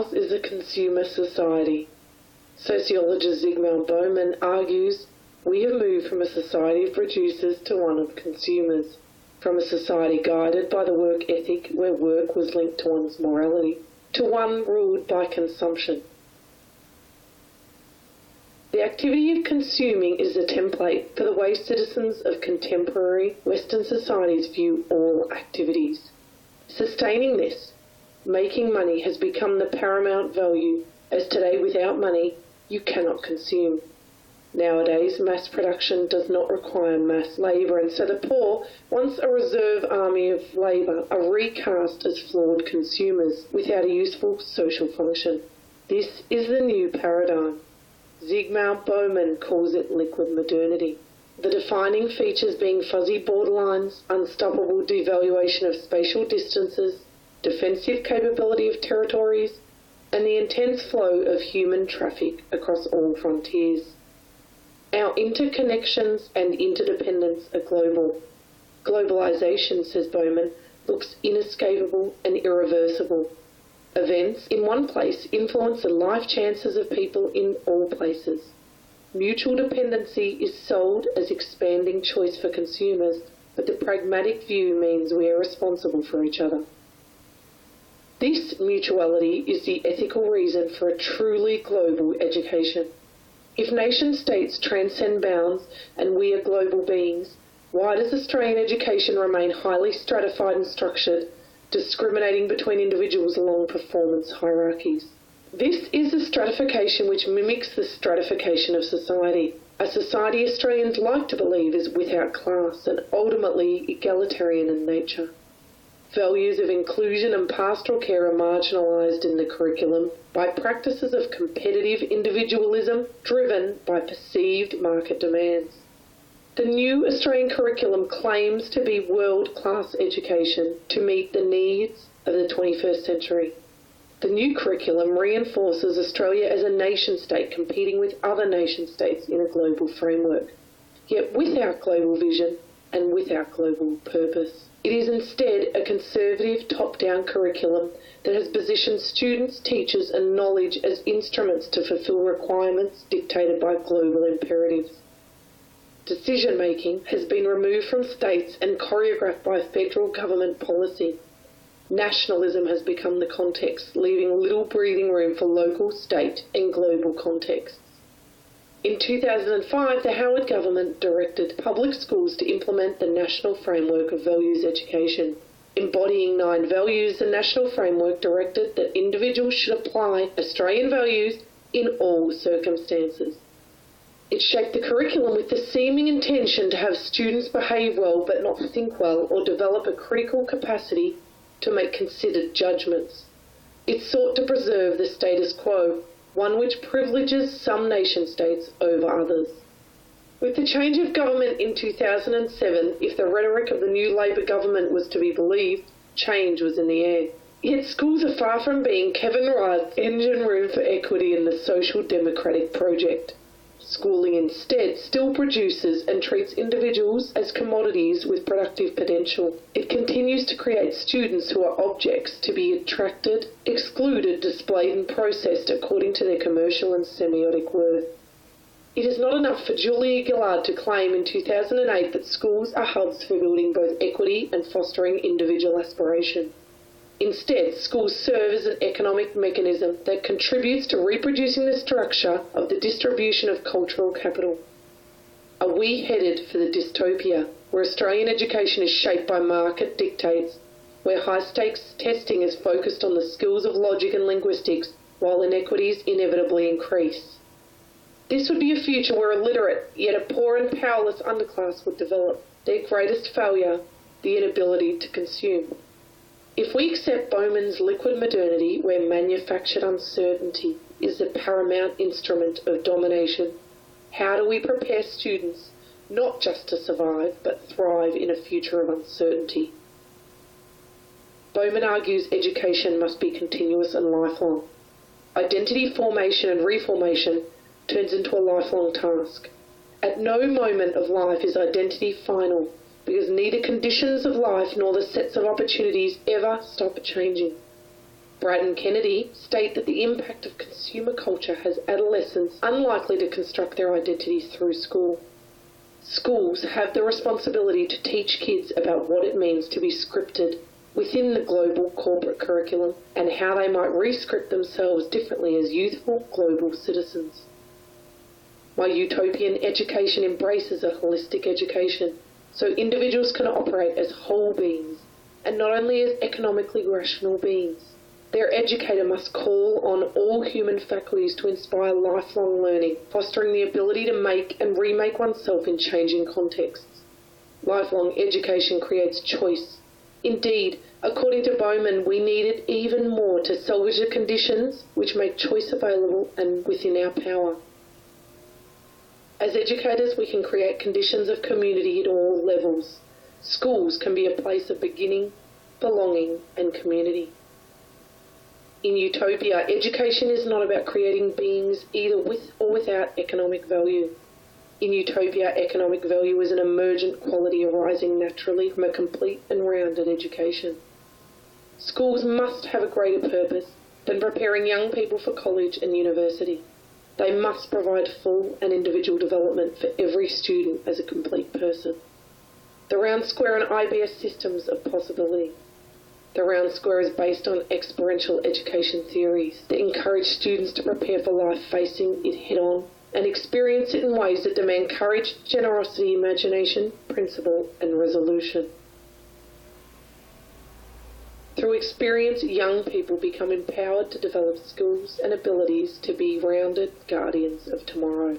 Ours is a consumer society. Sociologist Zygmunt Bauman argues we have moved from a society of producers to one of consumers, from a society guided by the work ethic where work was linked to one's morality, to one ruled by consumption. The activity of consuming is a template for the way citizens of contemporary Western societies view all activities. Sustaining this, making money, has become the paramount value, as today without money you cannot consume. Nowadays, mass production does not require mass labour, and so the poor, once a reserve army of labour, are recast as flawed consumers without a useful social function. This is the new paradigm. Zygmunt Bauman calls it liquid modernity. The defining features being fuzzy borderlines, unstoppable devaluation of spatial distances, defensive capability of territories, and the intense flow of human traffic across all frontiers. Our interconnections and interdependence are global. Globalization, says Bauman, looks inescapable and irreversible. Events in one place influence the life chances of people in all places. Mutual dependency is sold as expanding choice for consumers, but the pragmatic view means we are responsible for each other. This mutuality is the ethical reason for a truly global education. If nation-states transcend bounds and we are global beings, why does Australian education remain highly stratified and structured, discriminating between individuals along performance hierarchies? This is a stratification which mimics the stratification of society, a society Australians like to believe is without class and ultimately egalitarian in nature. Values of inclusion and pastoral care are marginalised in the curriculum by practices of competitive individualism driven by perceived market demands. The new Australian curriculum claims to be world-class education to meet the needs of the 21st century. The new curriculum reinforces Australia as a nation-state competing with other nation-states in a global framework, yet without global vision and without global purpose. It is instead a conservative top-down curriculum that has positioned students, teachers and knowledge as instruments to fulfil requirements dictated by global imperatives. Decision-making has been removed from states and choreographed by federal government policy. Nationalism has become the context, leaving little breathing room for local, state and global contexts. In 2005, the Howard government directed public schools to implement the National Framework of Values Education. Embodying 9 values, the National Framework directed that individuals should apply Australian values in all circumstances. It shaped the curriculum with the seeming intention to have students behave well but not think well or develop a critical capacity to make considered judgments. It sought to preserve the status quo, one which privileges some nation-states over others. With the change of government in 2007, if the rhetoric of the new Labor government was to be believed, change was in the air. Yet schools are far from being Kevin Rudd's engine room for equity in the social democratic project. Schooling instead still produces and treats individuals as commodities with productive potential. It continues to create students who are objects to be attracted, excluded, displayed and processed according to their commercial and semiotic worth. It is not enough for Julia Gillard to claim in 2008 that schools are hubs for building both equity and fostering individual aspiration. Instead, schools serve as an economic mechanism that contributes to reproducing the structure of the distribution of cultural capital. Are we headed for the dystopia, where Australian education is shaped by market dictates, where high-stakes testing is focused on the skills of logic and linguistics, while inequities inevitably increase? This would be a future where a literate, yet a poor and powerless underclass would develop, their greatest failure, the inability to consume. If we accept Bauman's liquid modernity, where manufactured uncertainty is the paramount instrument of domination, how do we prepare students not just to survive, but thrive in a future of uncertainty? Bauman argues education must be continuous and lifelong. Identity formation and reformation turns into a lifelong task. At no moment of life is identity final, because neither conditions of life nor the sets of opportunities ever stop changing. Brad and Kennedy state that the impact of consumer culture has adolescents unlikely to construct their identities through school. Schools have the responsibility to teach kids about what it means to be scripted within the global corporate curriculum and how they might re-script themselves differently as youthful global citizens. My utopian education embraces a holistic education so individuals can operate as whole beings and not only as economically rational beings. Their educator must call on all human faculties to inspire lifelong learning, fostering the ability to make and remake oneself in changing contexts. Lifelong education creates choice. Indeed, according to Bowman, we need it even more to salvage the conditions which make choice available and within our power. As educators, we can create conditions of community at all levels. Schools can be a place of beginning, belonging, and community. In utopia, education is not about creating beings either with or without economic value. In utopia, economic value is an emergent quality arising naturally from a complete and rounded education. Schools must have a greater purpose than preparing young people for college and university. They must provide full and individual development for every student as a complete person. The round square and IBS systems of possibility. The round square is based on experiential education theories that encourage students to prepare for life facing it head-on and experience it in ways that demand courage, generosity, imagination, principle, and resolution. Through experience, young people become empowered to develop skills and abilities to be rounded guardians of tomorrow.